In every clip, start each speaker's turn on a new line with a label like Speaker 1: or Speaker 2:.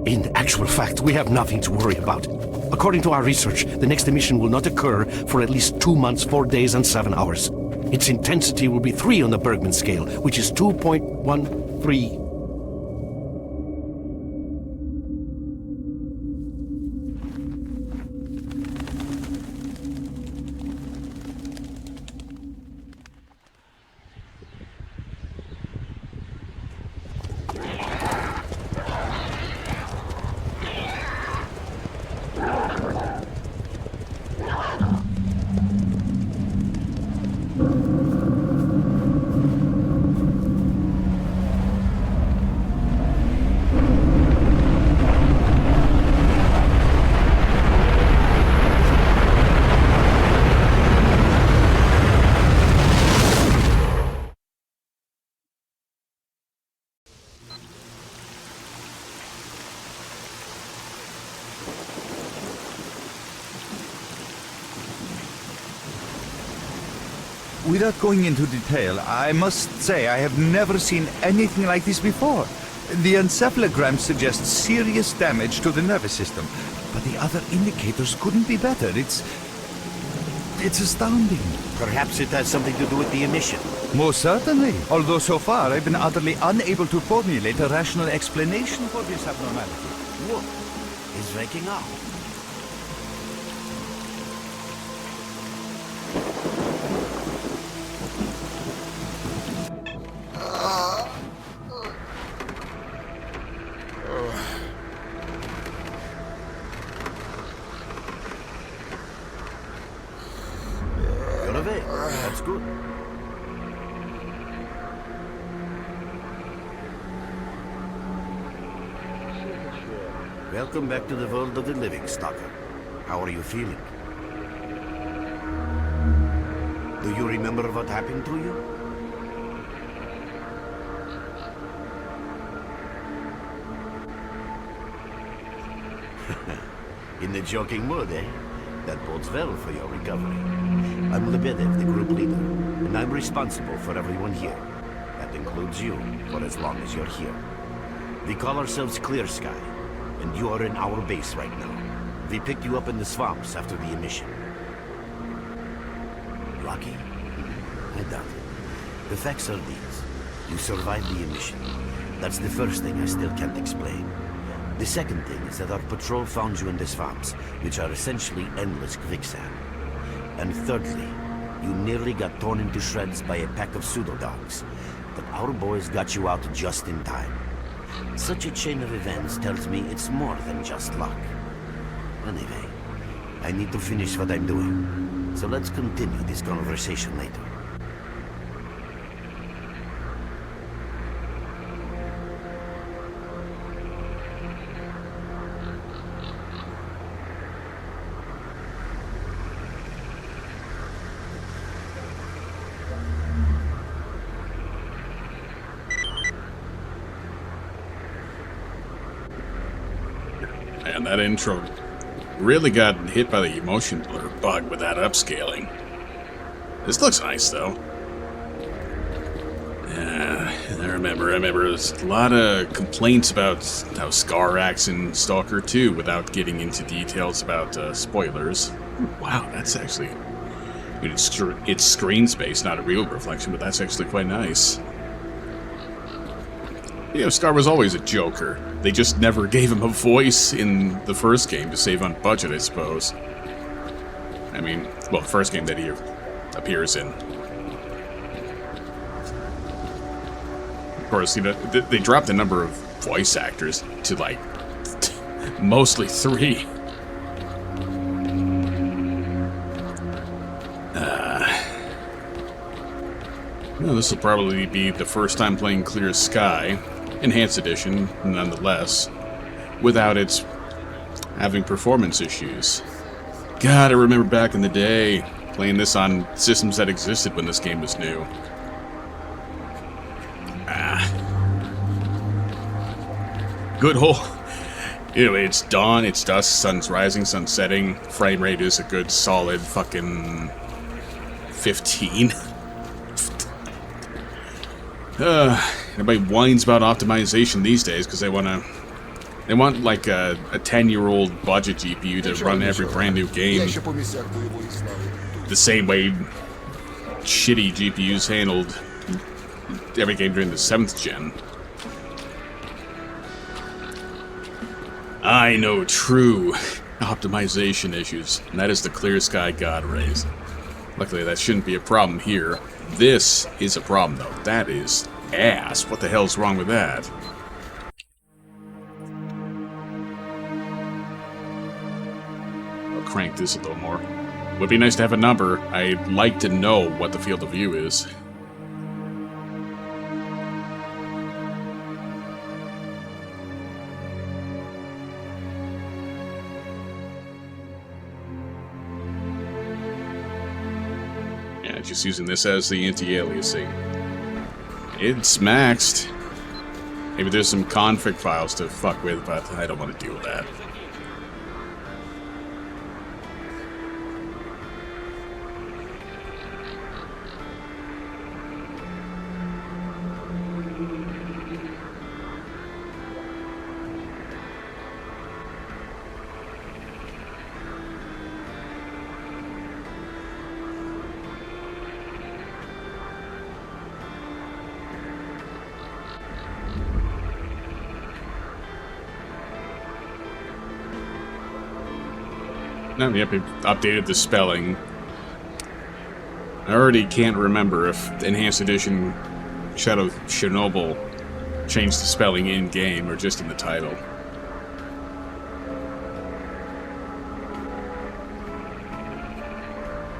Speaker 1: In actual fact, we have nothing to worry about. According to our research, the next emission will not occur for at least 2 months, 4 days, and 7 hours. Its intensity will be 3 on the Bergman scale, which is 2.13.
Speaker 2: Without going into detail, I must say I have never seen anything like this before. The encephalogram suggests serious damage to the nervous system, but the other indicators couldn't be better. It's astounding.
Speaker 3: Perhaps it has something to do with the emission.
Speaker 2: Most certainly, although so far I've been utterly unable to formulate a rational explanation for this abnormality.
Speaker 3: Look, he's waking up. That's good. Welcome back to the world of the living, S.T.A.L.K.E.R. How are you feeling? Do you remember what happened to you? In the joking mood, eh? That bodes well for your recovery. I'm Lebedev, the group leader, and I'm responsible for everyone here. That includes you, for as long as you're here. We call ourselves S.T.A.L.K.E.R, and you are in our base right now. We picked you up in the swamps after the emission. Lucky? I doubt it. The facts are these. You survived the emission. That's the first thing I still can't explain. The second thing is that our patrol found you in the swamps, which are essentially endless quicksand. And thirdly, you nearly got torn into shreds by a pack of pseudo-dogs. But our boys got you out just in time. Such a chain of events tells me it's more than just luck. Anyway, I need to finish what I'm doing. So let's continue this conversation later.
Speaker 4: Man, that intro really got hit by the emotion blur bug with that upscaling. This looks nice, though. Yeah, I remember there's a lot of complaints about how S.T.A.L.K.E.R acts in S.T.A.L.K.E.R 2 without getting into details about spoilers. Wow, that's actually... I mean, it's screen space, not a real reflection, but that's actually quite nice. You know, S.T.A.L.K.E.R was always a joker. They just never gave him a voice in the first game to save on budget, I suppose. I mean, well, the first game that he appears in. Of course, you know, they dropped the number of voice actors to, like, mostly 3. Well, this will probably be the first time playing Clear Sky. Enhanced Edition, nonetheless, without its having performance issues. God, I remember back in the day, playing this on systems that existed when this game was new. Good old... Anyway, it's dawn, it's dusk, sun's rising, sun's setting, frame rate is a good solid fucking... 15. Everybody whines about optimization these days because they want to They want like a 10-year-old budget GPU to run every brand new game the same way shitty GPUs handled every game during the 7th gen. I know true optimization issues, and that is the Clear Sky God rays. Luckily, that shouldn't be a problem here. This is a problem, though. That is ass. What the hell's wrong with that? I'll crank this a little more. Would be nice to have a number. I'd like to know what the field of view is. Just using this as the anti-aliasing. It's maxed. Maybe there's some config files to fuck with, but I don't want to deal with that. No, yep, it updated the spelling. I already can't remember if Enhanced Edition Shadow Chernobyl changed the spelling in-game or just in the title.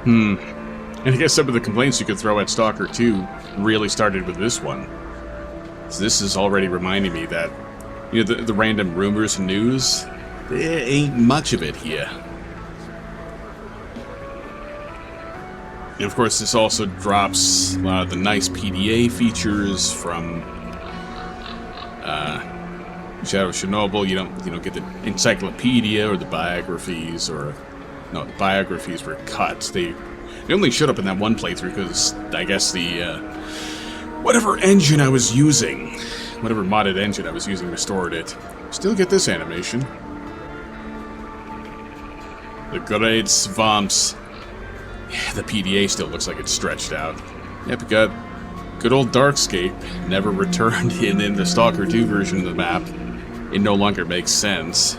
Speaker 4: And I guess some of the complaints you could throw at Stalker 2 really started with this one. So this is already reminding me that, you know, the random rumors and news, there ain't much of it here. And of course, this also drops a lot of the nice PDA features from Shadow of Chernobyl. You don't get the encyclopedia or the biographies, or no, the biographies were cut. They only showed up in that one playthrough because I guess the whatever engine I was using, whatever modded engine I was using, restored it. Still get this animation. The great swamps. Yeah, the PDA still looks like it's stretched out. Yep, we got good old Darkscape. Never returned in the Stalker 2 version of the map. It no longer makes sense.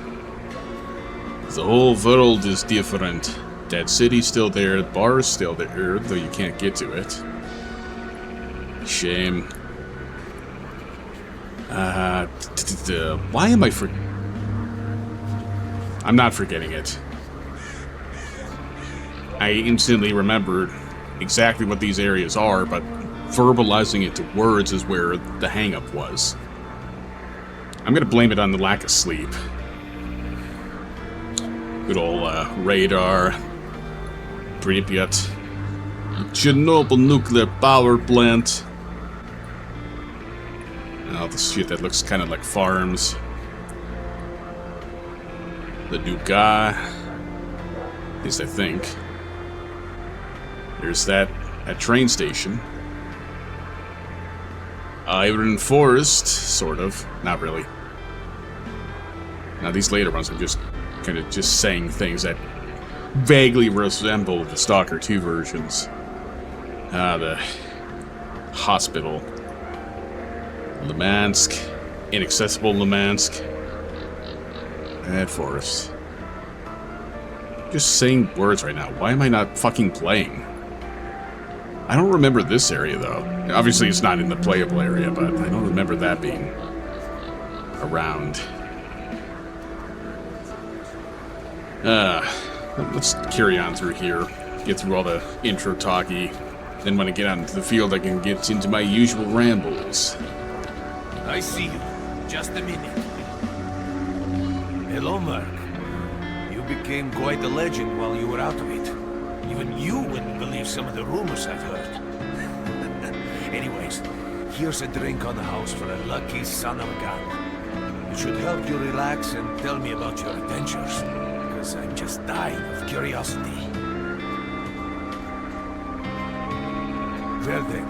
Speaker 4: The whole world is different. That city's still there, the bar's still there, though you can't get to it. Shame. Why am I I'm not forgetting it. I instantly remembered exactly what these areas are, but verbalizing it to words is where the hang-up was. I'm gonna blame it on the lack of sleep. Good old radar. Pripyat. Chernobyl nuclear power plant. All the shit that looks kind of like farms. The Duga. At least I think. There's that train station. Iron Forest, sort of. Not really. Now these later ones, I'm just kind of just saying things that vaguely resemble the Stalker 2 versions. The hospital. Limansk. Inaccessible Limansk. Bad Forest. Just saying words right now. Why am I not fucking playing? I don't remember this area, though. Obviously, it's not in the playable area, but I don't remember that being around. Let's carry on through here. Get through all the intro talky. Then when I get out into the field, I can get into my usual rambles.
Speaker 5: I see you. Just a minute. Hello, Mark. You became quite a legend while you were out of it. Even you wouldn't believe some of the rumors I've heard. Anyways, here's a drink on the house for a lucky son of a gun. It should help you relax and tell me about your adventures, because I'm just dying of curiosity. Well then,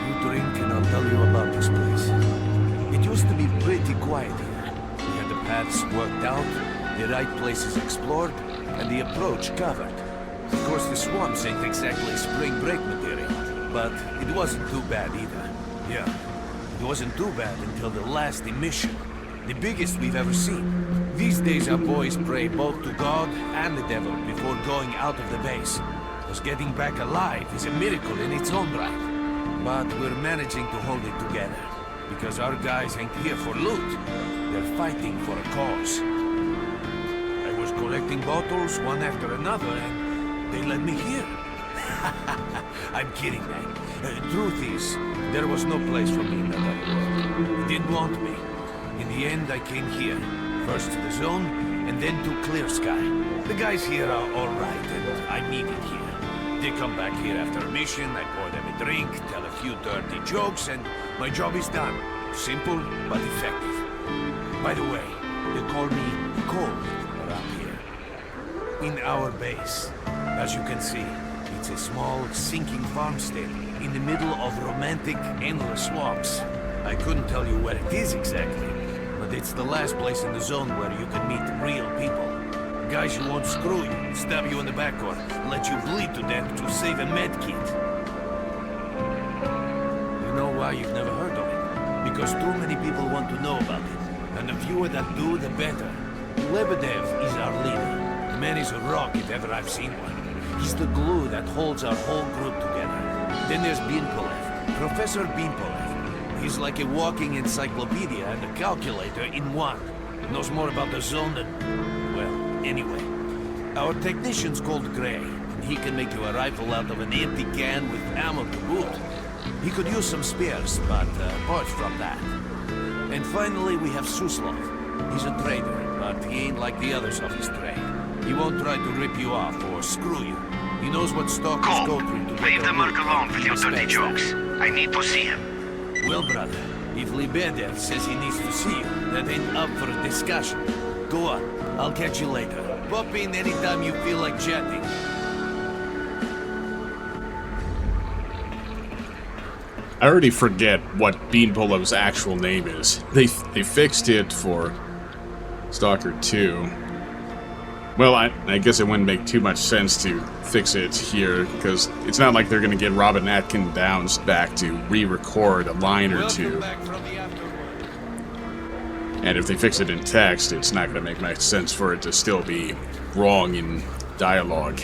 Speaker 5: you drink and I'll tell you about this place. It used to be pretty quiet here. We had a paths worked out, the right places explored, and the approach covered. Of course, the swamps ain't exactly spring break material, but it wasn't too bad either. Yeah, it wasn't too bad until the last emission. The biggest we've ever seen. These days our boys pray both to God and the devil before going out of the base. Because getting back alive is a miracle in its own right. But we're managing to hold it together. Because our guys ain't here for loot. They're fighting for a cause. I was collecting bottles one after another and they led me here. I'm kidding, man. Truth is, there was no place for me in that other world. They didn't want me. In the end, I came here. First to the zone, and then to Clear Sky. The guys here are alright, and I'm needed here. They come back here after a mission, I pour them a drink, tell a few dirty jokes, and my job is done. Simple, but effective. By the way, they call me Cold around here. In our base. As you can see, it's a small, sinking farmstead in the middle of romantic, endless swamps. I couldn't tell you where it is exactly, but it's the last place in the zone where you can meet real people. Guys who won't screw you, stab you in the back, or let you bleed to death to save a med kit. You know why you've never heard of it? Because too many people want to know about it, and the fewer that do, the better. Lebedev is our leader. The man is a rock if ever I've seen one. He's the glue that holds our whole group together. Then there's Binpolev, Professor Binpolev. He's like a walking encyclopedia and a calculator in one. Knows more about the zone than... well, anyway. Our technician's called Gray, and he can make you a rifle out of an empty can with ammo to boot. He could use some spares, but apart from that. And finally, we have Suslov. He's a trader, but he ain't like the others of his trade. He won't try to rip you off or screw you. He knows what stalkers go through to get
Speaker 6: Leave the
Speaker 5: their
Speaker 6: Merc
Speaker 5: loot.
Speaker 6: alone with
Speaker 5: He
Speaker 6: your dirty
Speaker 5: respects
Speaker 6: jokes.
Speaker 5: that.
Speaker 6: I need to see him.
Speaker 5: Well, brother, if Lebedev says he needs to see you, that ain't up for a discussion. Go on, I'll catch you later. Pop in anytime you feel like chatting.
Speaker 4: I already forget what Beanpolov's actual name is. They fixed it for S.T.A.L.K.E.R 2. Well, I guess it wouldn't make too much sense to fix it here, because it's not like they're going to get Robin Atkin Downs back to re-record a line or two. And if they fix it in text, it's not going to make much sense for it to still be wrong in dialogue.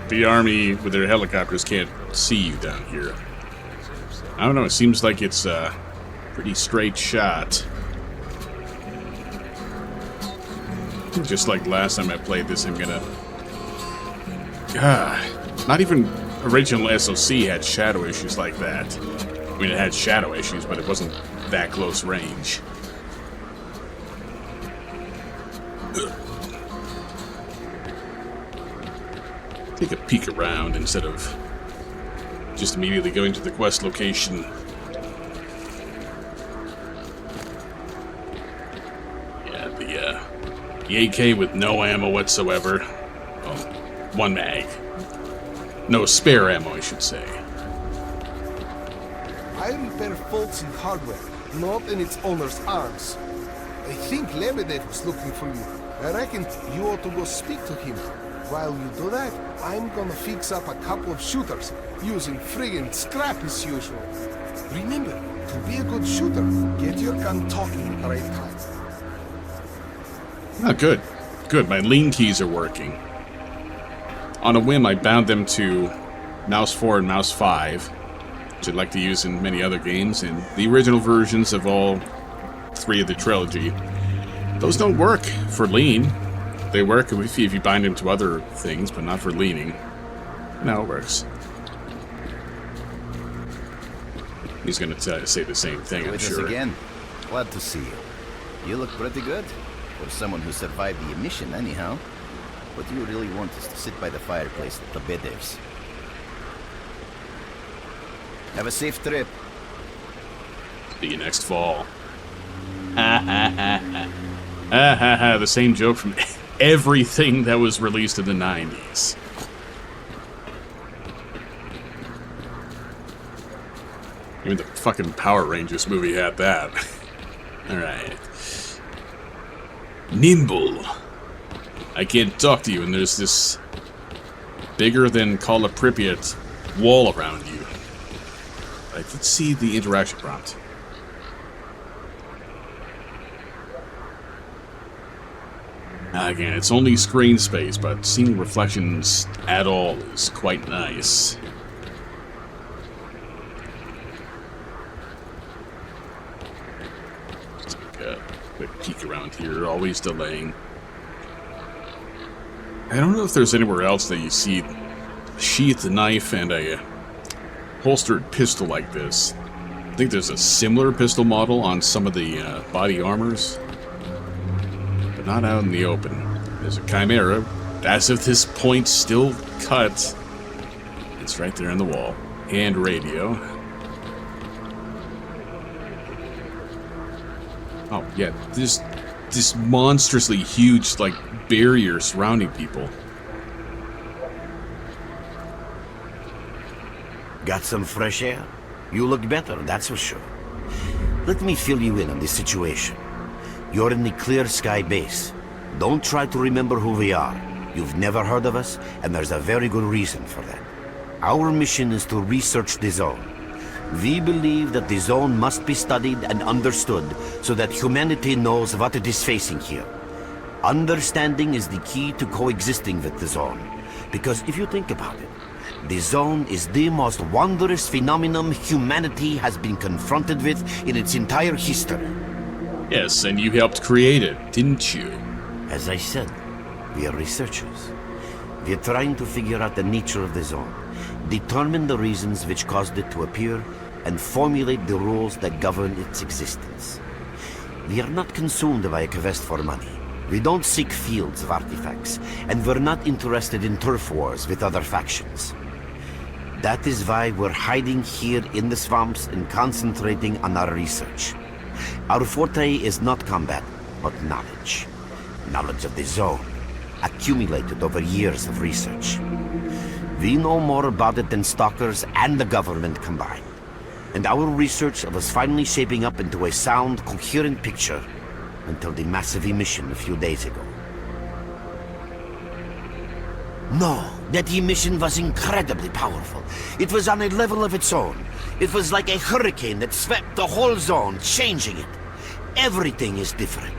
Speaker 4: The army with their helicopters can't see you down here. I don't know, it seems like it's a pretty straight shot. Just like last time I played this, I'm gonna... not even original SOC had shadow issues like that. I mean, it had shadow issues, but it wasn't that close range. Take a peek around instead of just immediately going to the quest location. Yeah, the AK with no ammo whatsoever. Well, one mag. No spare ammo, I should say.
Speaker 7: I repair faults in hardware, not in its owner's arms. I think Lebedev was looking for you. I reckon you ought to go speak to him. While you do that, I'm gonna fix up a couple of shooters, using friggin' scrap as usual. Remember, to be a good shooter, get your gun talking at the right time.
Speaker 4: Oh, good. Good, my lean keys are working. On a whim, I bound them to mouse 4 and mouse 5, which I'd like to use in many other games, and the original versions of all 3 of the trilogy. Those don't work for lean. They work if you bind them to other things, but not for leaning. No, it works. He's gonna say the same thing, I'm
Speaker 6: With
Speaker 4: sure.
Speaker 6: us again. Glad to see you. You look pretty good. For someone who survived the emission, anyhow. What do you really want is to sit by the fireplace at the Bedevs. Have a safe trip.
Speaker 4: See you next fall. The same joke from everything that was released in the 90s. Even the fucking Power Rangers movie had that. Alright. Nimble. I can't talk to you, and there's this bigger than Call of Pripyat wall around you. Right, let's see the interaction prompt. Again, it's only screen space, but seeing reflections at all is quite nice. Let's take a quick peek around here, always delaying. I don't know if there's anywhere else that you see a sheath, a knife, and a holstered pistol like this. I think there's a similar pistol model on some of the body armors, but not out in the open. There's a Chimera, as of this point, still cut. It's right there on the wall. And radio. Oh, yeah, this monstrously huge, like, barrier surrounding people.
Speaker 3: Got some fresh air? You look better, that's for sure. Let me fill you in on the situation. You're in the Clear Sky base. Don't try to remember who we are. You've never heard of us, and there's a very good reason for that. Our mission is to research the zone. We believe that the zone must be studied and understood so that humanity knows what it is facing here. Understanding is the key to coexisting with the zone. Because if you think about it, the zone is the most wondrous phenomenon humanity has been confronted with in its entire history.
Speaker 4: Yes, and you helped create it, didn't you?
Speaker 3: As I said, we are researchers. We are trying to figure out the nature of the zone, determine the reasons which caused it to appear, and formulate the rules that govern its existence. We are not consumed by a quest for money. We don't seek fields of artifacts, and we're not interested in turf wars with other factions. That is why we're hiding here in the swamps and concentrating on our research. Our forte is not combat, but knowledge. Knowledge of the zone, accumulated over years of research. We know more about it than S.T.A.L.K.E.R and the government combined. And our research was finally shaping up into a sound, coherent picture until the massive emission a few days ago. No, that emission was incredibly powerful. It was on a level of its own. It was like a hurricane that swept the whole zone, changing it. Everything is different.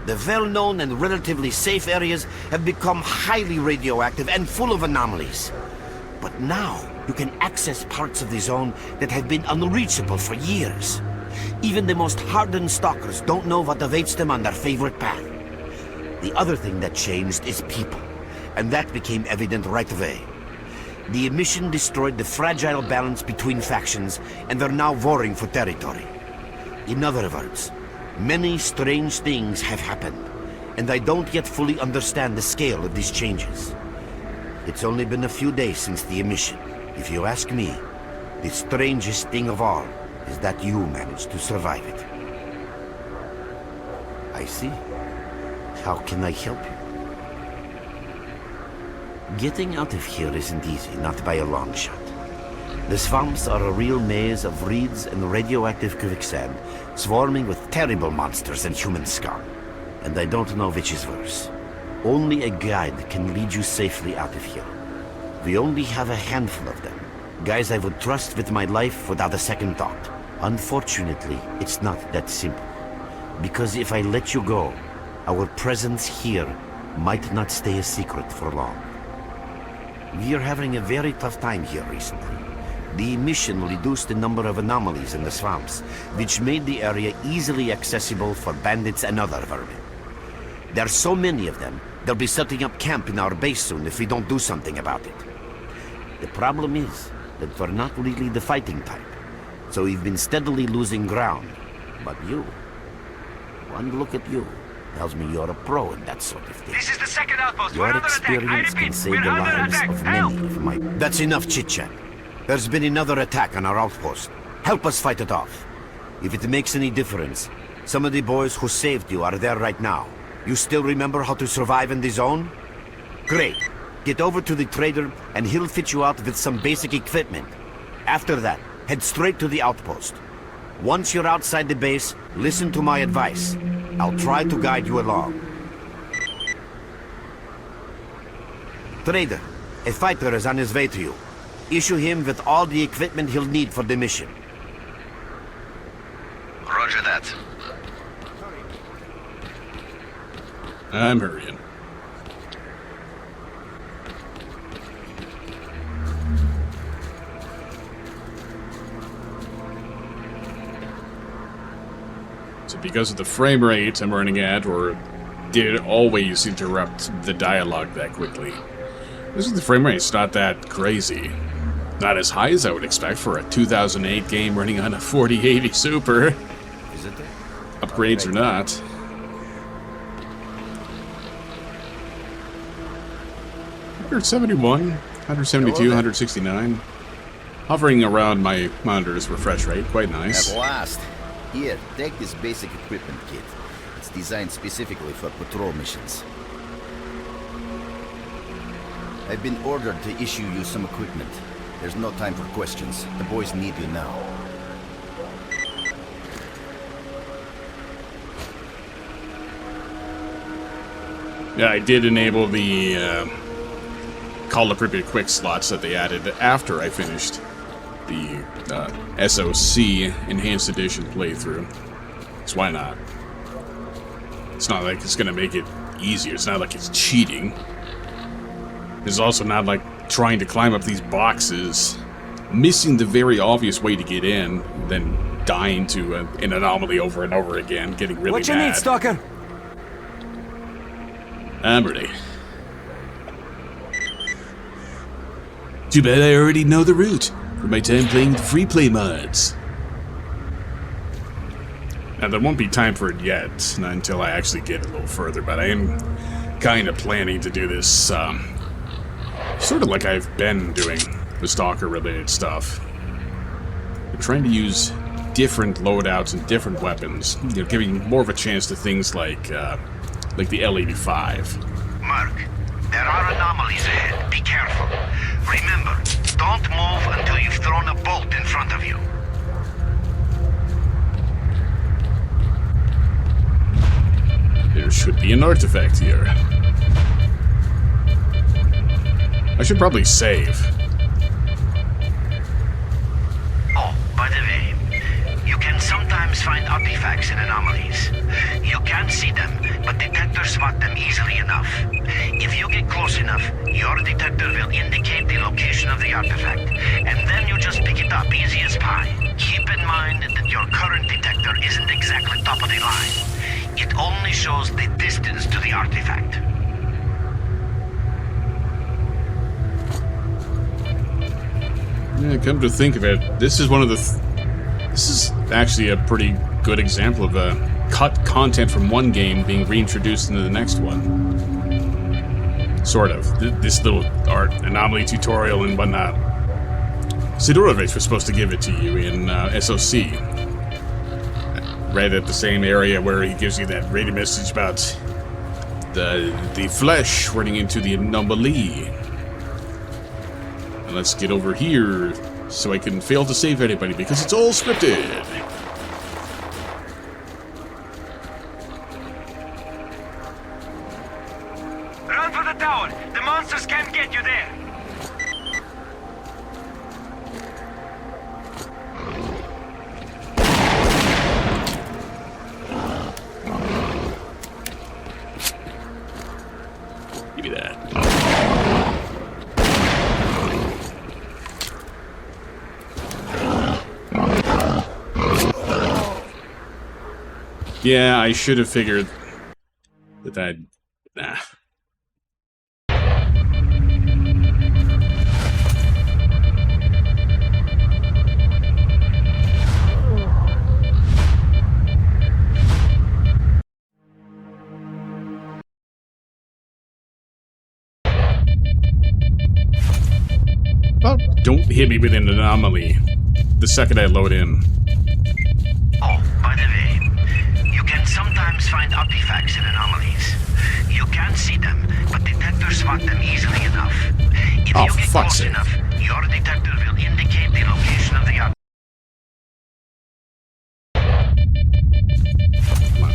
Speaker 3: The well-known and relatively safe areas have become highly radioactive and full of anomalies. But now, you can access parts of the zone that have been unreachable for years. Even the most hardened stalkers don't know what awaits them on their favorite path. The other thing that changed is people, and that became evident right away. The emission destroyed the fragile balance between factions, and they're now warring for territory. In other words, many strange things have happened, and I don't yet fully understand the scale of these changes. It's only been a few days since the emission. If you ask me, the strangest thing of all is that you managed to survive it. I see. How can I help you? Getting out of here isn't easy, not by a long shot. The swamps are a real maze of reeds and radioactive quicksand, swarming with terrible monsters and human scum. And I don't know which is worse. Only a guide can lead you safely out of here. We only have a handful of them. Guys I would trust with my life without a second thought. Unfortunately, it's not that simple. Because if I let you go, our presence here might not stay a secret for long. We are having a very tough time here recently. The emission reduced the number of anomalies in the swamps, which made the area easily accessible for bandits and other vermin. There are so many of them, they'll be setting up camp in our base soon if we don't do something about it. The problem is that we're not really the fighting type. So we've been steadily losing ground. But you, one look at you, tells me you're a pro in that sort of thing.
Speaker 8: This is the second outpost.
Speaker 3: Your
Speaker 8: We're under attack. I
Speaker 3: experience
Speaker 8: repeat,
Speaker 3: can save
Speaker 8: we're
Speaker 3: the
Speaker 8: under
Speaker 3: lives
Speaker 8: attack.
Speaker 3: of
Speaker 8: Help!
Speaker 3: many of my... That's enough chit-chat. There's been another attack on our outpost. Help us fight it off. If it makes any difference, some of the boys who saved you are there right now. You still remember how to survive in the zone? Great. Get over to the trader and he'll fit you out with some basic equipment. After that, head straight to the outpost. Once you're outside the base, listen to my advice. I'll try to guide you along. Trader, a fighter is on his way to you. Issue him with all the equipment he'll need for the mission.
Speaker 6: Roger that.
Speaker 4: I'm hurrying. So because of the frame rate I'm running at, or did it always interrupt the dialogue that quickly? This is the frame rate. It's not that crazy. Not as high as I would expect for a 2008 game running on a 4080 Super.
Speaker 6: Is it there?
Speaker 4: Upgrades or not. $171, 172, 169. Hovering around my monitor's refresh rate. Quite nice.
Speaker 6: At last. Here, take this basic equipment kit. It's designed specifically for patrol missions. I've been ordered to issue you some equipment. There's no time for questions. The boys need you now.
Speaker 4: Yeah, I did enable the Call of Pripyat quick slots that they added after I finished the SOC Enhanced Edition playthrough. So why not? It's not like it's gonna make it easier. It's not like it's cheating. It's also not like trying to climb up these boxes, missing the very obvious way to get in, then dying to an anomaly over and over again, getting really
Speaker 8: What you
Speaker 4: mad.
Speaker 8: need, Stalker?
Speaker 4: I'm ready. Too bad I already know the route from my time playing the free play mods. Now, there won't be time for it yet, not until I actually get a little further, but I am kind of planning to do this, sort of like I've been doing the Stalker-related stuff. I'm trying to use different loadouts and different weapons, you know, giving more of a chance to things like the L-85.
Speaker 3: Mark, there are anomalies ahead. Be careful. Remember, don't move until you've thrown a bolt in front of you.
Speaker 4: There should be an artifact here. I should probably save.
Speaker 3: Oh, by the way, you can sometimes find artifacts in anomalies. You can't see them, but detectors spot them easily enough. If you get close enough, your detector will indicate the location of the artifact, and then you just pick it up easy as pie. Keep in mind that your current detector isn't exactly top of the line. It only shows the distance to the artifact.
Speaker 4: Yeah, come to think of it, this is one of the... this is actually a pretty good example of cut content from one game being reintroduced into the next one. Sort of. This little art anomaly tutorial and whatnot. Sidorovich was supposed to give it to you in SOC. Right at the same area where he gives you that radio message about the flesh running into the anomaly. And let's get over here so I can fail to save anybody because it's all scripted.
Speaker 8: Run for the tower. The monsters can't get you there.
Speaker 4: Give me that. Yeah, I should have figured that nah. Don't hit me with an anomaly the second I load in.
Speaker 3: Oh, by the way, you can sometimes find artifacts and anomalies. You can't see them, but detectors spot them easily enough. If
Speaker 4: Oh,
Speaker 3: you
Speaker 4: for
Speaker 3: get
Speaker 4: fuck's
Speaker 3: close
Speaker 4: sake.
Speaker 3: enough, your detector will indicate the location of the artifact.
Speaker 4: Come on,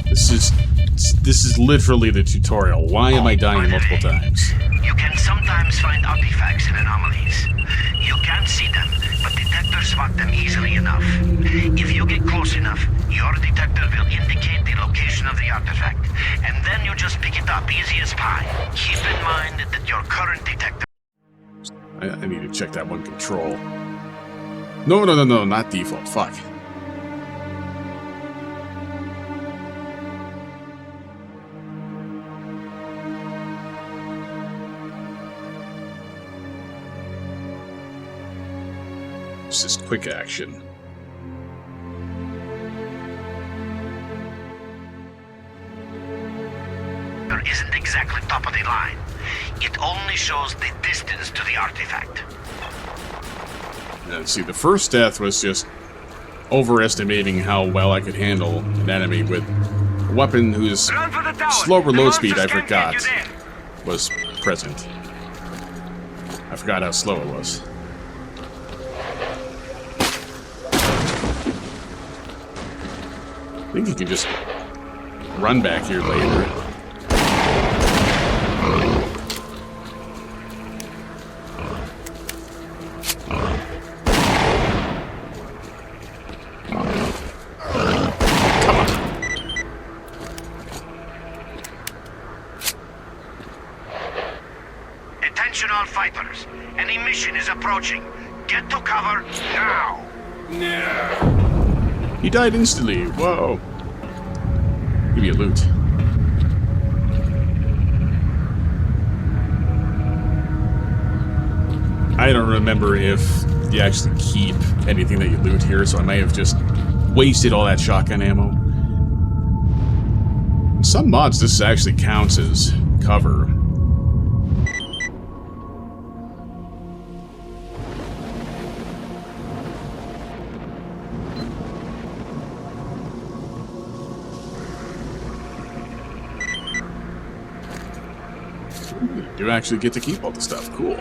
Speaker 4: this is literally the tutorial. Why am I dying multiple times?
Speaker 3: You can sometimes find artifacts and anomalies. You can't see them, but detectors spot them easily enough. If you get close enough, your detector will indicate the location of the artifact, and then you just pick it up easy as pie. Keep in mind that your current detector...
Speaker 4: I need to check that one control. No, not default. Fuck. It's just quick action.
Speaker 3: isn't exactly top of the line. It only shows the distance to the artifact.
Speaker 4: And see, the first death was just overestimating how well I could handle an enemy with a weapon whose slow reload speed I forgot was present. I forgot how slow it was. I think you can just run back here later.
Speaker 3: Attention all fighters. An emission is approaching. Get to cover now.
Speaker 4: He died instantly. Whoa. Give me a loot. I don't remember if you actually keep anything that you loot here, so I may have just wasted all that shotgun ammo. In some mods, this actually counts as cover. You actually get to keep all the stuff. Cool.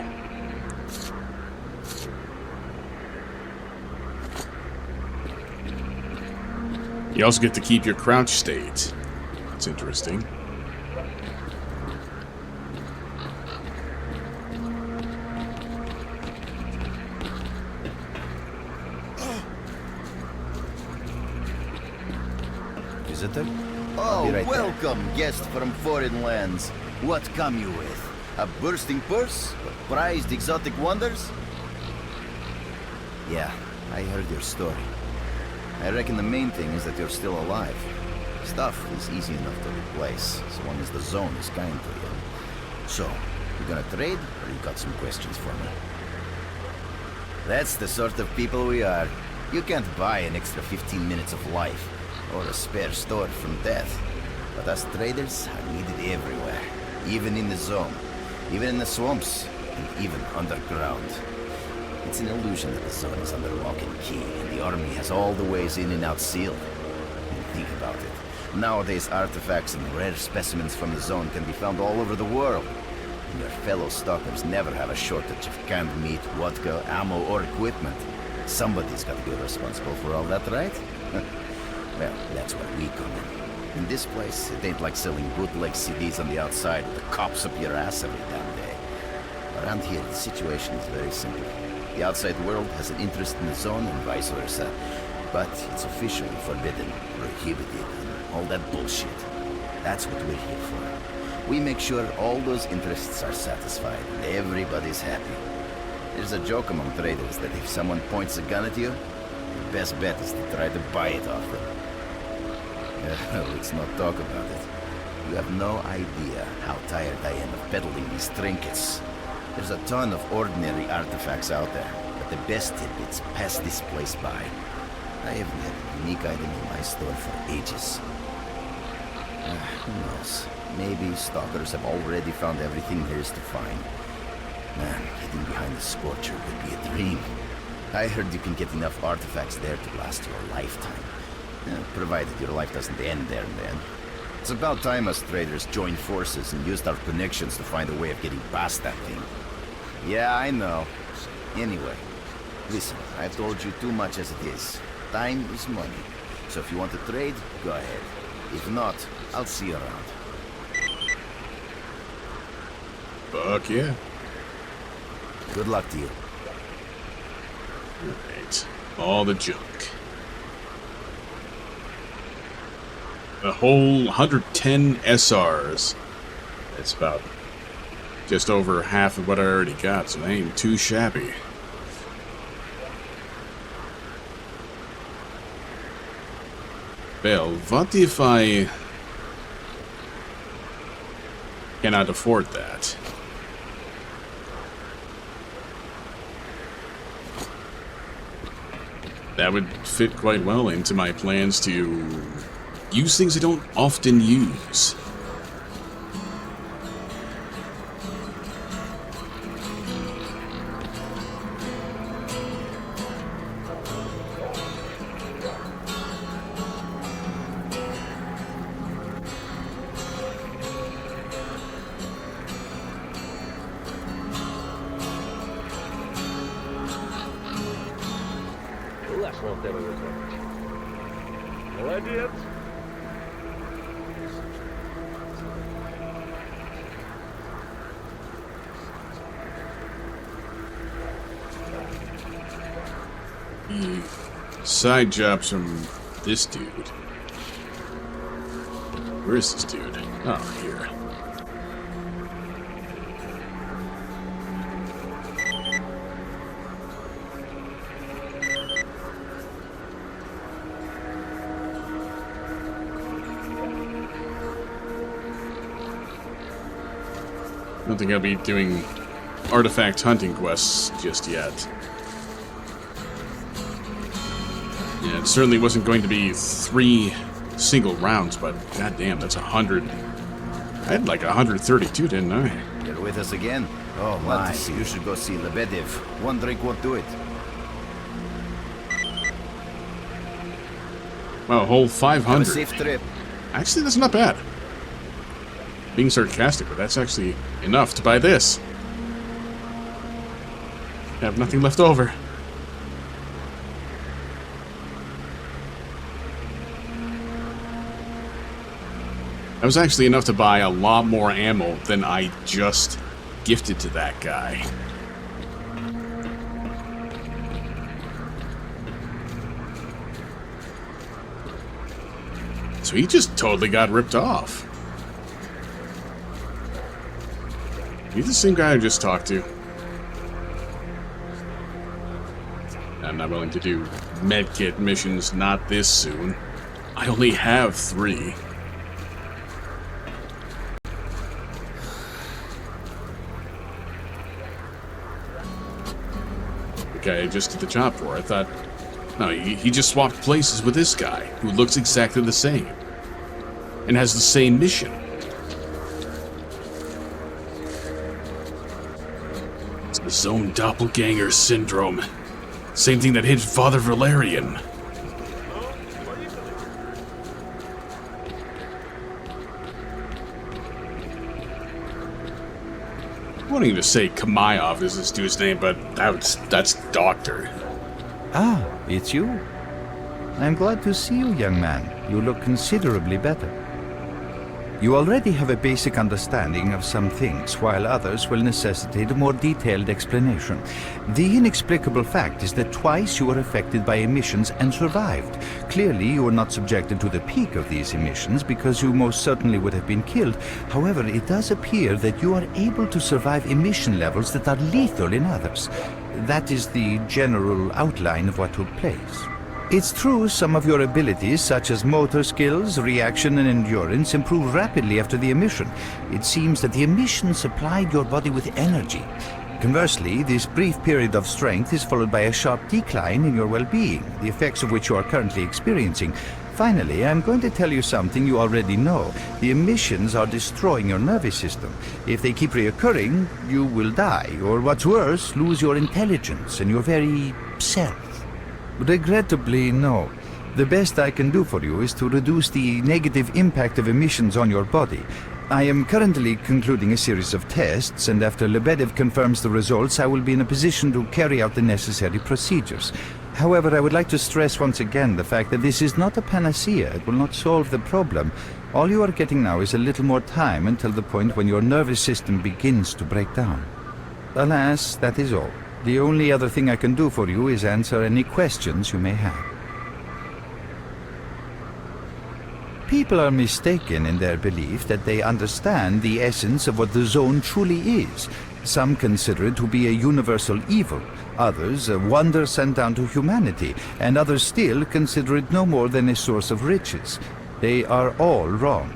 Speaker 4: You also get to keep your crouch state. That's interesting.
Speaker 6: Visitor? Oh, Be right there.
Speaker 2: Welcome, guest from foreign lands. What come you with? A bursting purse? Prized exotic wonders? Yeah, I heard your story. I reckon the main thing is that you're still alive. Stuff is easy enough to replace, as long as the zone is kind to you. So, you gonna trade, or you got some questions for me? That's the sort of people we are. You can't buy an extra 15 minutes of life, or a spare sword from death. But us traders are needed everywhere. Even in the zone, even in the swamps, and even underground. It's an illusion that the zone is under lock and key, and the army has all the ways in and out sealed. And think about it. Nowadays, artifacts and rare specimens from the zone can be found all over the world. And your fellow stalkers never have a shortage of canned meat, vodka, ammo, or equipment. Somebody's got to be responsible for all that, right? Well, that's where we come in. In this place, it ain't like selling bootleg CDs on the outside with the cops up your ass every damn day. Around here, the situation is very simple. The outside world has an interest in the zone and vice versa. But it's officially forbidden, prohibited, and all that bullshit. That's what we're here for. We make sure all those interests are satisfied and everybody's happy. There's a joke among traders that if someone points a gun at you, your best bet is to try to buy it off them. Let's not talk about it. You have no idea how tired I am of peddling these trinkets. There's a ton of ordinary artifacts out there, but the best tidbits pass this place by. I haven't had a unique item in my store for ages. Who knows? Maybe stalkers have already found everything there is to find. Man,
Speaker 6: hiding behind the Scorcher would be a dream. I heard you can get enough artifacts there to last your lifetime. Provided your life doesn't end there and then. It's about time us traders joined forces and used our connections to find a way of getting past that thing. Yeah, I know. Anyway, listen, I've told you too much as it is. Time is money. So if you want to trade, go ahead. If not, I'll see you around.
Speaker 4: Fuck yeah.
Speaker 6: Good luck to you.
Speaker 4: Alright. All the junk. A whole 110 SRs. That's about just over half of what I already got, so that ain't too shabby. Well, what if I cannot afford that? That would fit quite well into my plans to use things I don't often use.
Speaker 9: Молодец.
Speaker 4: Side jobs from this dude. Where is this dude? Oh, here. I don't think I'll be doing artifact hunting quests just yet. Yeah, it certainly wasn't going to be 3 single rounds, but goddamn, that's 100. I had like 132, didn't I?
Speaker 6: You're with us again? Oh my, you should go see Lebedev. One drink won't do it.
Speaker 4: Wow, a whole
Speaker 6: Have a
Speaker 4: 500.
Speaker 6: safe trip.
Speaker 4: Actually, that's not bad. Being sarcastic, but that's actually enough to buy this. I have nothing left over. That was actually enough to buy a lot more ammo than I just gifted to that guy. So he just totally got ripped off. He's the same guy I just talked to. I'm not willing to do medkit missions not this soon. I only have 3. The guy I just did the job for, I thought... No, he just swapped places with this guy, who looks exactly the same. And has the same mission. It's his own doppelganger syndrome. Same thing that hit Father Valerian. I wanted to say Kamayov is this dude's name, but that's Doctor.
Speaker 2: Ah, it's you. I'm glad to see you, young man. You look considerably better. You already have a basic understanding of some things, while others will necessitate a more detailed explanation. The inexplicable fact is that twice you were affected by emissions and survived. Clearly, you were not subjected to the peak of these emissions because you most certainly would have been killed. However, it does appear that you are able to survive emission levels that are lethal in others. That is the general outline of what took place. It's true some of your abilities, such as motor skills, reaction and endurance, improve rapidly after the emission. It seems that the emission supplied your body with energy. Conversely, this brief period of strength is followed by a sharp decline in your well-being, the effects of which you are currently experiencing. Finally, I'm going to tell you something you already know. The emissions are destroying your nervous system. If they keep reoccurring, you will die, or what's worse, lose your intelligence and your very self. Regrettably, no. The best I can do for you is to reduce the negative impact of emissions on your body. I am currently concluding a series of tests, and after Lebedev confirms the results, I will be in a position to carry out the necessary procedures. However, I would like to stress once again the fact that this is not a panacea. It will not solve the problem. All you are getting now is a little more time until the point when your nervous system begins to break down. Alas, that is all. The only other thing I can do for you is answer any questions you may have. People are mistaken in their belief that they understand the essence of what the Zone truly is. Some consider it to be a universal evil, others a wonder sent down to humanity, and others still consider it no more than a source of riches. They are all wrong.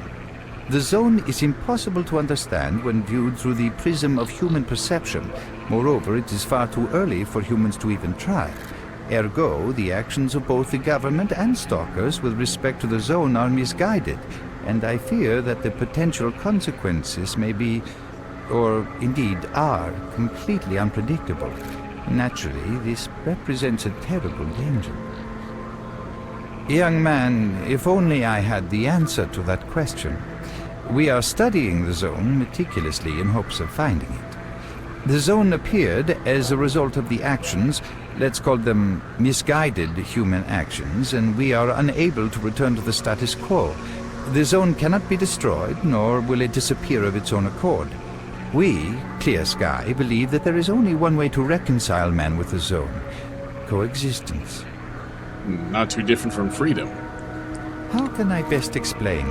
Speaker 2: The Zone is impossible to understand when viewed through the prism of human perception. Moreover, it is far too early for humans to even try. Ergo, the actions of both the government and stalkers with respect to the Zone are misguided, and I fear that the potential consequences may be, or indeed are, completely unpredictable. Naturally, this represents a terrible danger. Young man, if only I had the answer to that question. We are studying the Zone meticulously in hopes of finding it. The Zone appeared as a result of the actions, let's call them misguided human actions, and we are unable to return to the status quo. The Zone cannot be destroyed, nor will it disappear of its own accord. We, Clear Sky, believe that there is only one way to reconcile man with the Zone: coexistence.
Speaker 4: Not too different from freedom.
Speaker 2: How can I best explain?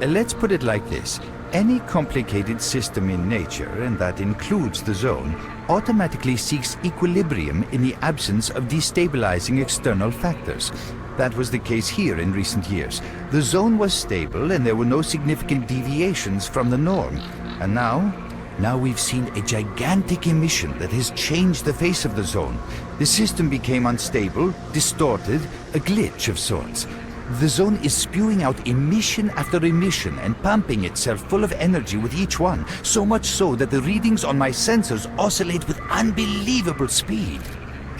Speaker 2: Let's put it like this. Any complicated system in nature, and that includes the Zone, automatically seeks equilibrium in the absence of destabilizing external factors. That was the case here in recent years. The Zone was stable and there were no significant deviations from the norm. And now we've seen a gigantic emission that has changed the face of the Zone. The system became unstable, distorted, a glitch of sorts. The Zone is spewing out emission after emission and pumping itself full of energy with each one, so much so that the readings on my sensors oscillate with unbelievable speed.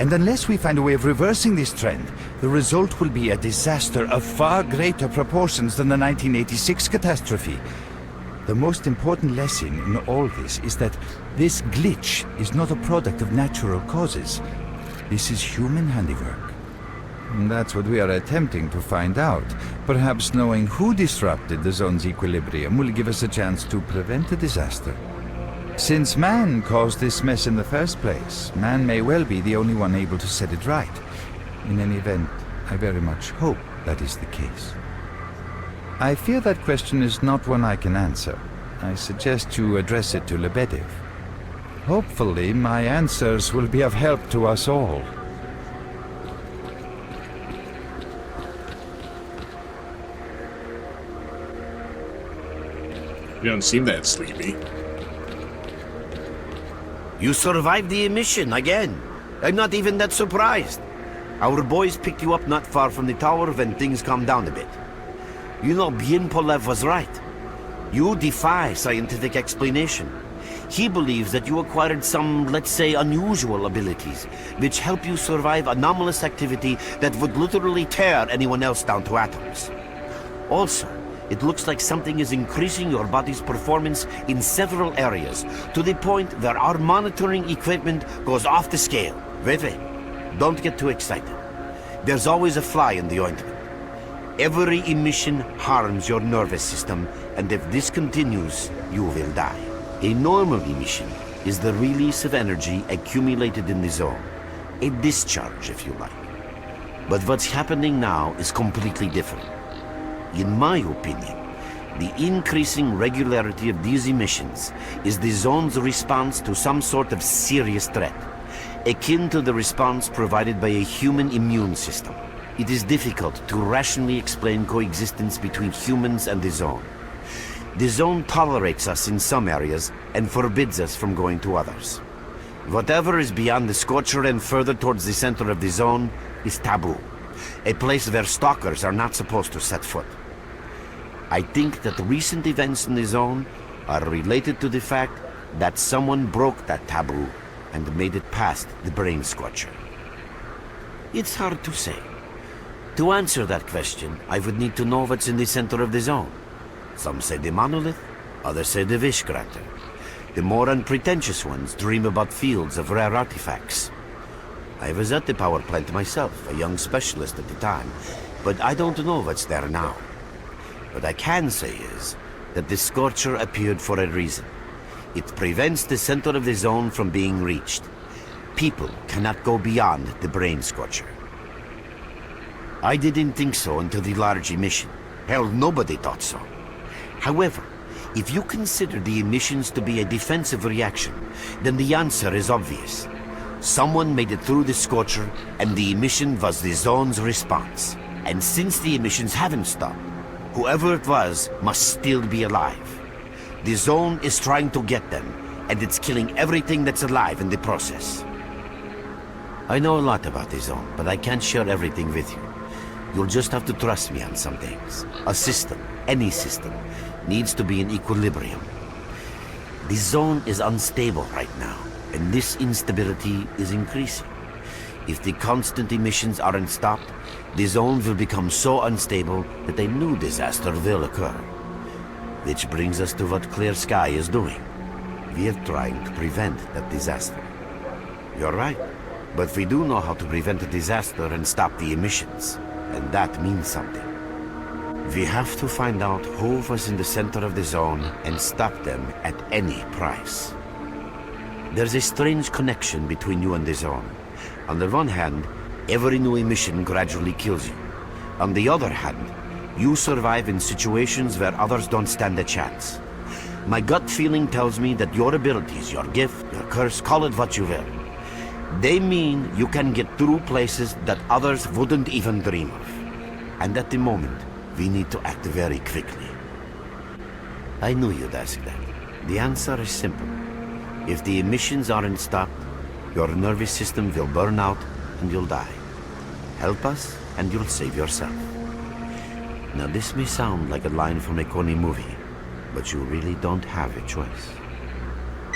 Speaker 2: And unless we find a way of reversing this trend, the result will be a disaster of far greater proportions than the 1986 catastrophe. The most important lesson in all this is that this glitch is not a product of natural causes. This is human handiwork. And that's what we are attempting to find out. Perhaps knowing who disrupted the Zone's equilibrium will give us a chance to prevent a disaster. Since man caused this mess in the first place, man may well be the only one able to set it right. In any event, I very much hope that is the case. I fear that question is not one I can answer. I suggest you address it to Lebedev. Hopefully, my answers will be of help to us all.
Speaker 4: You don't seem that sleepy.
Speaker 3: You survived the emission again. I'm not even that surprised. Our boys picked you up not far from the tower when things calmed down a bit. You know, Bienpolev was right. You defy scientific explanation. He believes that you acquired some, let's say, unusual abilities, which help you survive anomalous activity that would literally tear anyone else down to atoms. Also, it looks like something is increasing your body's performance in several areas, to the point where our monitoring equipment goes off the scale. Wait. Don't get too excited. There's always a fly in the ointment. Every emission harms your nervous system, and if this continues, you will die. A normal emission is the release of energy accumulated in the Zone. A discharge, if you like. But what's happening now is completely different. In my opinion, the increasing regularity of these emissions is the Zone's response to some sort of serious threat, akin to the response provided by a human immune system. It is difficult to rationally explain coexistence between humans and the Zone. The Zone tolerates us in some areas and forbids us from going to others. Whatever is beyond the Scorcher and further towards the center of the zone is taboo. A place where stalkers are not supposed to set foot. I think that recent events in the zone are related to the fact that someone broke that taboo and made it past the Brain Scorcher. It's hard to say. To answer that question, I would need to know what's in the center of the zone. Some say the monolith, others say the wish granter. The more unpretentious ones dream about fields of rare artifacts. I was at the power plant myself, a young specialist at the time, but I don't know what's there now. What I can say is that the Scorcher appeared for a reason. It prevents the center of the zone from being reached. People cannot go beyond the Brain Scorcher. I didn't think so until the large emission. Hell, nobody thought so. However, if you consider the emissions to be a defensive reaction, then the answer is obvious. Someone made it through the Scorcher, and the emission was the zone's response. And since the emissions haven't stopped, whoever it was must still be alive. The zone is trying to get them, and it's killing everything that's alive in the process. I know a lot about the zone, but I can't share everything with you. You'll just have to trust me on some things. A system, any system, needs to be in equilibrium. The zone is unstable right now, and this instability is increasing. If the constant emissions aren't stopped, the zone will become so unstable that a new disaster will occur. Which brings us to what Clear Sky is doing. We are trying to prevent that disaster. You're right, but we do know how to prevent a disaster and stop the emissions, and that means something. We have to find out who was in the center of the zone and stop them at any price. There's a strange connection between you and the zone. On the one hand, every new emission gradually kills you. On the other hand, you survive in situations where others don't stand a chance. My gut feeling tells me that your abilities, your gift, your curse, call it what you will, they mean you can get through places that others wouldn't even dream of. And at the moment, we need to act very quickly. I knew you'd ask that. The answer is simple. If the emissions aren't stopped, your nervous system will burn out and you'll die. Help us and you'll save yourself. Now this may sound like a line from a corny movie, but you really don't have a choice.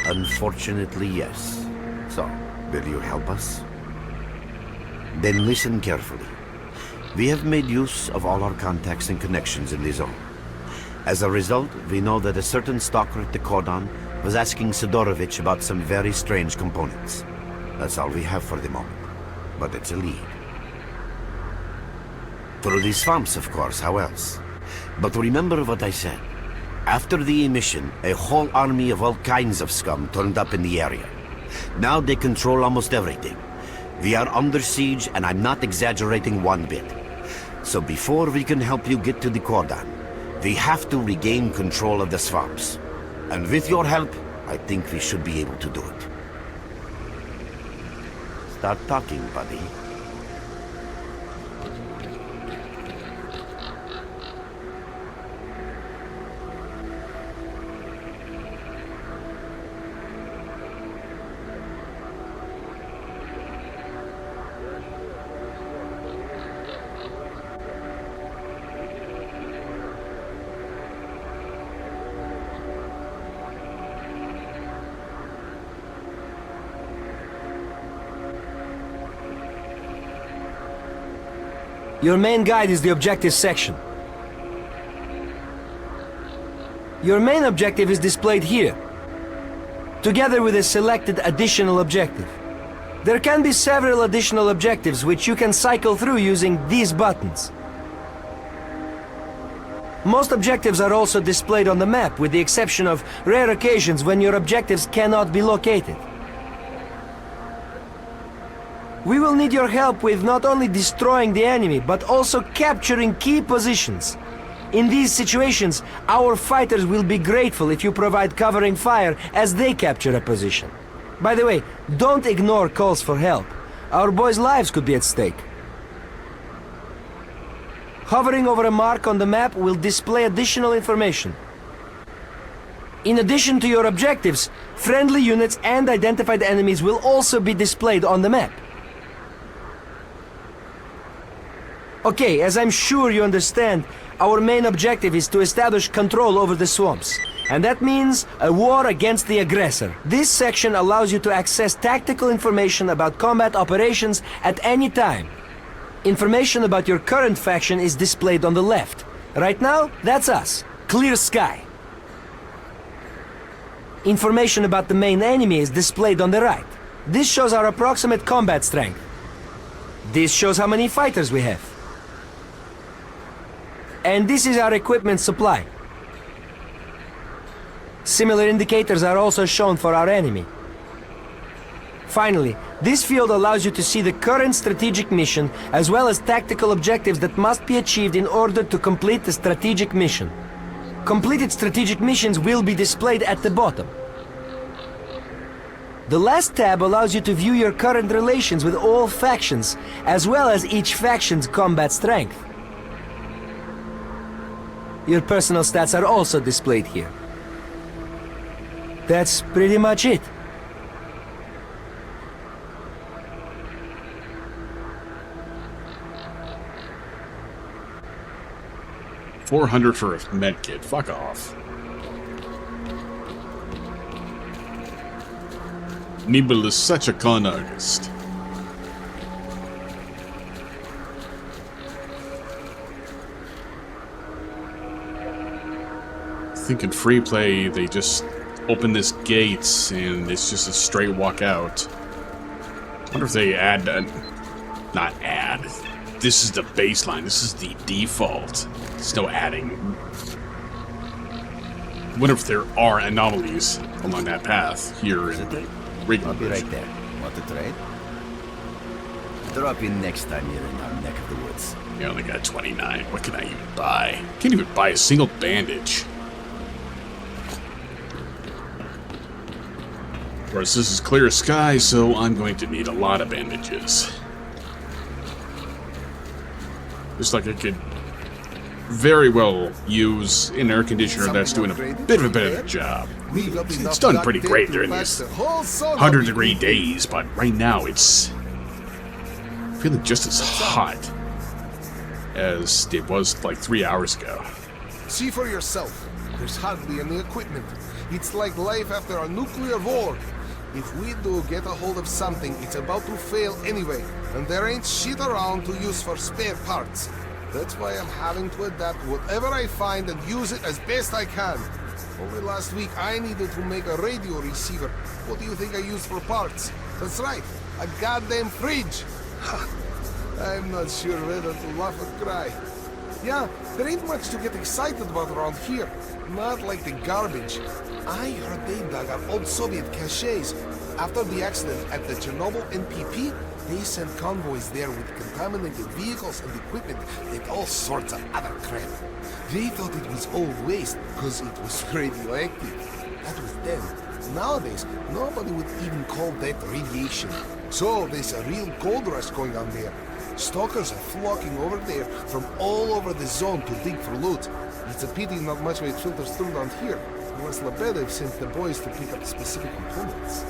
Speaker 3: Unfortunately, yes. So, will you help us? Then listen carefully. We have made use of all our contacts and connections in the zone. As a result, we know that a certain stalker at the cordon was asking Sidorovich about some very strange components. That's all we have for the moment, but it's a lead. Through the swamps, of course, how else? But remember what I said. After the emission, a whole army of all kinds of scum turned up in the area. Now they control almost everything. We are under siege, and I'm not exaggerating one bit. So before we can help you get to the cordon, we have to regain control of the swamps. And with your help, I think we should be able to do it. Start talking, buddy.
Speaker 9: Your main guide is the objective section. Your main objective is displayed here, together with a selected additional objective. There can be several additional objectives which you can cycle through using these buttons. Most objectives are also displayed on the map, with the exception of rare occasions when your objectives cannot be located. We will need your help with not only destroying the enemy, but also capturing key positions. In these situations, our fighters will be grateful if you provide covering fire as they capture a position. By the way, don't ignore calls for help. Our boys' lives could be at stake. Hovering over a mark on the map will display additional information. In addition to your objectives, friendly units and identified enemies will also be displayed on the map. Okay, as I'm sure you understand, our main objective is to establish control over the swamps. And that means a war against the aggressor. This section allows you to access tactical information about combat operations at any time. Information about your current faction is displayed on the left. Right now, that's us. Clear Sky. Information about the main enemy is displayed on the right. This shows our approximate combat strength. This shows how many fighters we have. And this is our equipment supply. Similar indicators are also shown for our enemy. Finally, this field allows you to see the current strategic mission as well as tactical objectives that must be achieved in order to complete the strategic mission. Completed strategic missions will be displayed at the bottom. The last tab allows you to view your current relations with all factions, as well as each faction's combat strength. Your personal stats are also displayed here. That's pretty much it.
Speaker 4: $400 for a medkit. Fuck off. Nibble is such a con artist. I think in free play they just open this gates and it's just a straight walk out. I wonder if they add not add. This is the baseline. This is the default. There's no adding. I wonder if there are anomalies along that path here in the regular
Speaker 6: I'll be
Speaker 4: version.
Speaker 6: right there. Want to trade? Drop in next time you're in our neck of the woods.
Speaker 4: I only got 29. What can I even buy? Can't even buy a single bandage. Of course, this is clear sky, so I'm going to need a lot of bandages. Looks like I could very well use an air conditioner that's doing a bit of a better job. It's done pretty great during these 100-degree days, but right now it's feeling just as hot as it was like 3 hours ago.
Speaker 7: See for yourself. There's hardly any equipment. It's like life after a nuclear war. If we do get a hold of something, it's about to fail anyway, and there ain't shit around to use for spare parts. That's why I'm having to adapt whatever I find and use it as best I can. Only last week I needed to make a radio receiver. What do you think I used for parts? That's right, a goddamn fridge. I'm not sure whether to laugh or cry. Yeah, there ain't much to get excited about around here. Not like the garbage. I heard they dug up old Soviet caches. After the accident at the Chernobyl NPP, they sent convoys there with contaminated vehicles and equipment and all sorts of other crap. They thought it was all waste because it was radioactive. That was then. Nowadays, nobody would even call that radiation. So there's a real gold rush going on there. Stalkers are flocking over there from all over the zone to dig for loot. It's a pity not much of it filters through down here, unless Lebedev sends the boys to pick up specific components.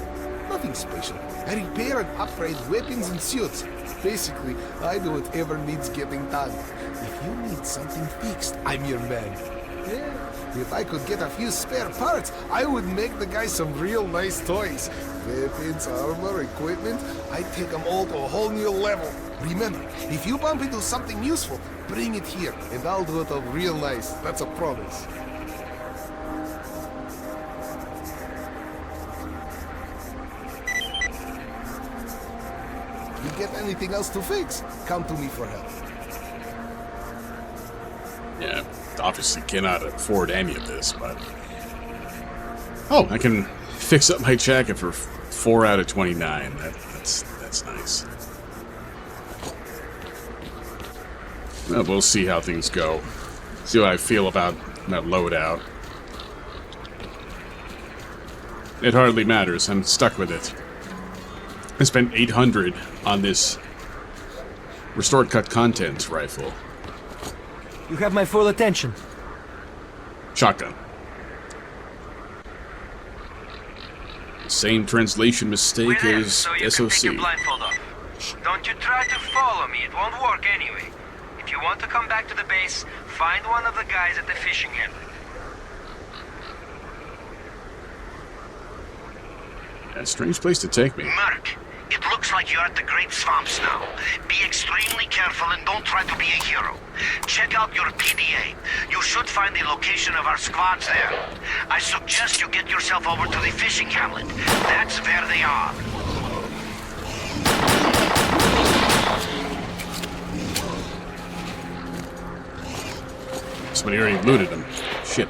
Speaker 7: Nothing special. I repair and upgrade weapons and suits. Basically, I do whatever needs getting done. If you need something fixed, I'm your man. Yeah, if I could get a few spare parts, I would make the guys some real nice toys. Weapons, armor, equipment, I'd take them all to a whole new level. Remember, if you bump into something useful, bring it here, and I'll do it up real nice. That's a promise. You get anything else to fix, come to me for help.
Speaker 4: Yeah, obviously cannot afford any of this, but... Oh, I can fix up my jacket for 4 out of 29. That's nice. Well, we'll see how things go. See what I feel about that loadout. It hardly matters. I'm stuck with it. I spent 800 on this restored cut contents rifle.
Speaker 9: You have my full attention.
Speaker 4: Shotgun. Same translation mistake
Speaker 8: We're in,
Speaker 4: as
Speaker 8: so you can
Speaker 4: SOC.
Speaker 8: take your blindfold off. Don't you try to follow me, it won't work anyway. If you want to come back to the base, find one of the guys at the fishing hamlet.
Speaker 4: A strange place to take me.
Speaker 3: Merc, it looks like you're at the Great Swamps now. Be extremely careful and don't try to be a hero. Check out your PDA. You should find the location of our squads there. I suggest you get yourself over to the fishing hamlet. That's where they are.
Speaker 4: Somebody already looted him. Shit.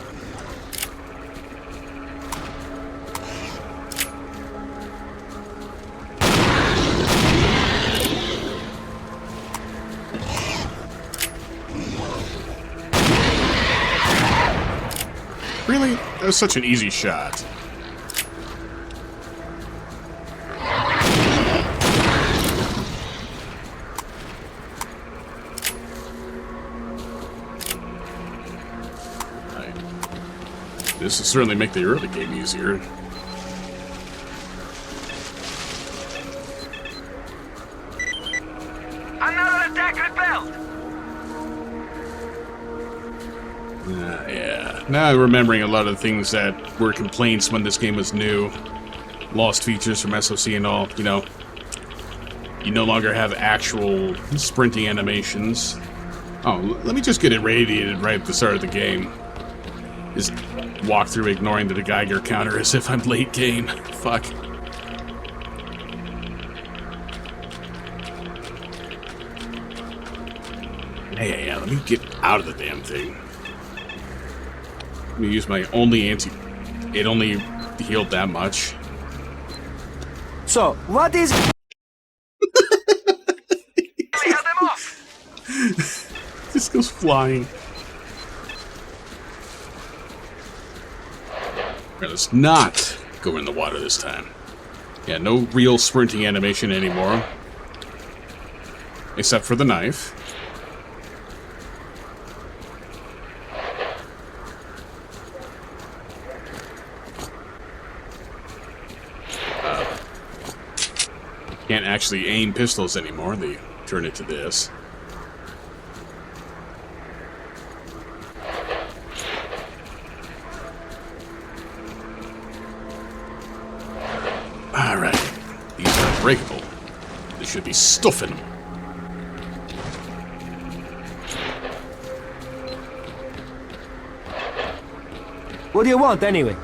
Speaker 4: Really? That was such an easy shot. This will certainly make the early game easier.
Speaker 8: Another attack repelled!
Speaker 4: Yeah. Now I'm remembering a lot of the things that were complaints when this game was new. Lost features from SOC and all, you know. You no longer have actual sprinting animations. Oh, let me just get it radiated right at the start of the game. Just walk through ignoring the Geiger counter as if I'm late game. Fuck. Yeah, let me get out of the damn thing. Let me use my only anti... It only healed that much.
Speaker 9: So, what is...
Speaker 8: We held them off!
Speaker 4: This goes flying. Right, let's not go in the water this time. Yeah, no real sprinting animation anymore. Except for the knife. Can't actually aim pistols anymore. They turn it to this. Alright. These are unbreakable. They should be stuffing them.
Speaker 9: What do you want, anyway?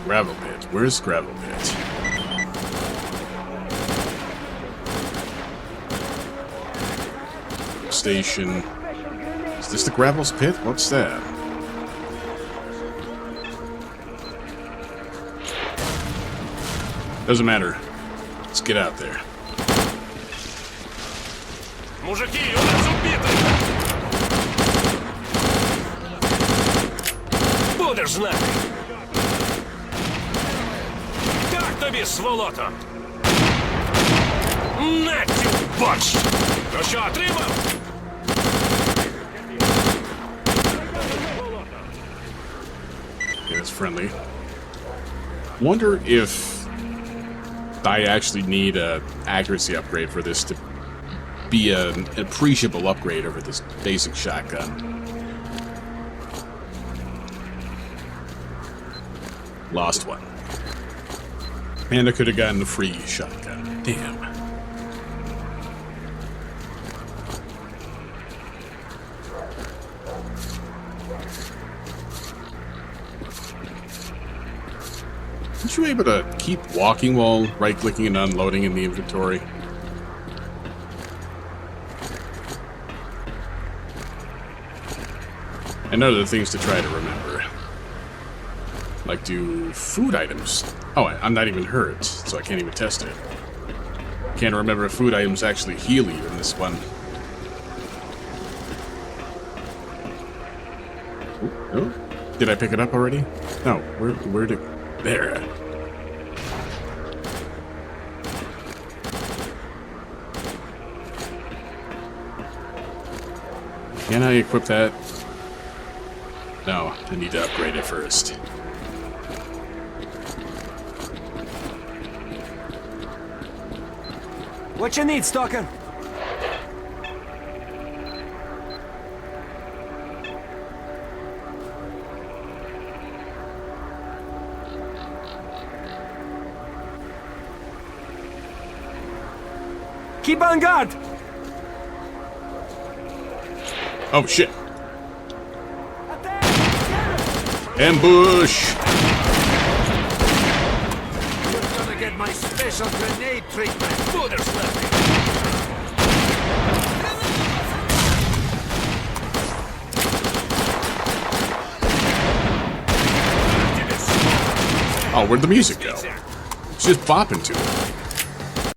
Speaker 4: Gravel pit. Where's gravel pit? Station. Is this the gravel's pit? What's that? Doesn't matter. Let's get out there.
Speaker 5: Мужики, у нас убиты! Будеш знати! Так тобі, сволото! Наттю, борщ! Ну що, отримав?
Speaker 4: Okay, that's friendly. Wonder if I actually need a accuracy upgrade for this to be an appreciable upgrade over this basic shotgun. Lost one. And I could have gotten a free shotgun. Damn. Aren't you able to keep walking while right-clicking and unloading in the inventory? And other things to try to remember. Like, do food items... Oh, I'm not even hurt, so I can't even test it. can't remember if food items actually heal you in this one. Oh, did I pick it up already? No, where did... There. Can I equip that? No, I need to upgrade it first.
Speaker 9: What you need, Stalker? Keep on guard!
Speaker 4: Oh shit! Ambush!
Speaker 5: You're gonna get my special grenade treatment. Fooders left me.
Speaker 4: Oh, where'd the music go? It's just bopping to it.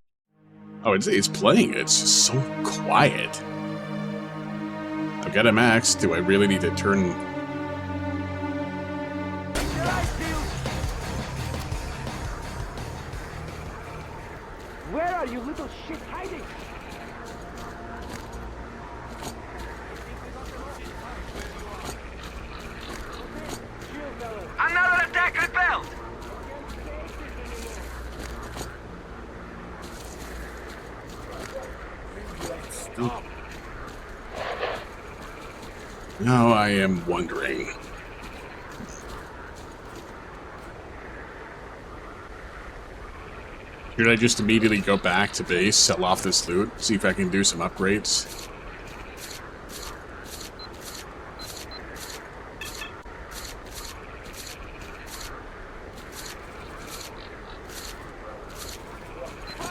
Speaker 4: Oh, it's playing. It's just so quiet. I've got a max. Do I really need to turn...
Speaker 9: Where are you little shit hiding?
Speaker 8: Another attack repelled!
Speaker 4: Now I am wondering. Should I just immediately go back to base, sell off this loot, see if I can do some upgrades?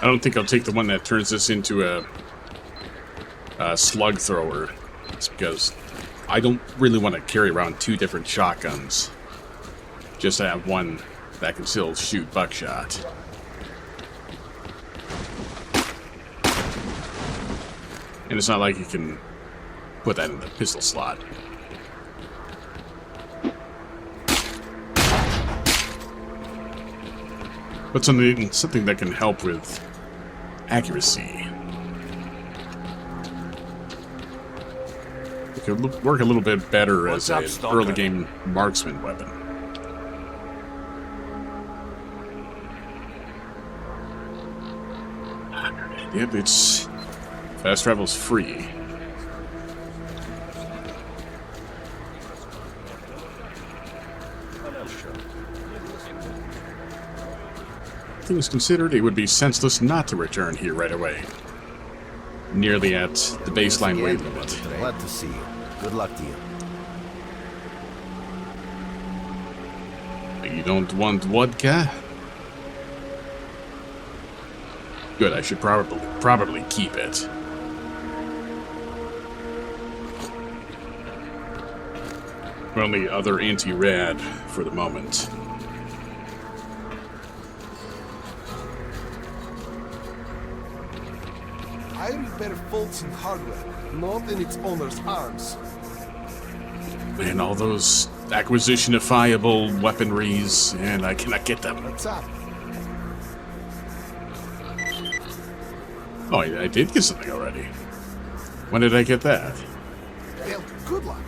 Speaker 4: I don't think I'll take the one that turns this into a slug thrower. It's because I don't really want to carry around two different shotguns. Just to have one that can still shoot buckshot. And it's not like you can put that in the pistol slot. But something that can help with accuracy. It could work a little bit better as an early game marksman weapon. Yep, it's... Fast travel's free. Things considered, it would be senseless not to return here right away. Nearly at the baseline weight limit.
Speaker 6: Glad to see you. Good luck to you.
Speaker 4: You don't want vodka? Good, I should probably keep it. Only other anti-rad for the moment.
Speaker 7: I repair faults in hardware, not in its owner's arms.
Speaker 4: And all those acquisition-ifiable weaponries, and I cannot get them.
Speaker 7: What's up?
Speaker 4: Oh, I did get something already. When did I get that?
Speaker 7: Well, good luck.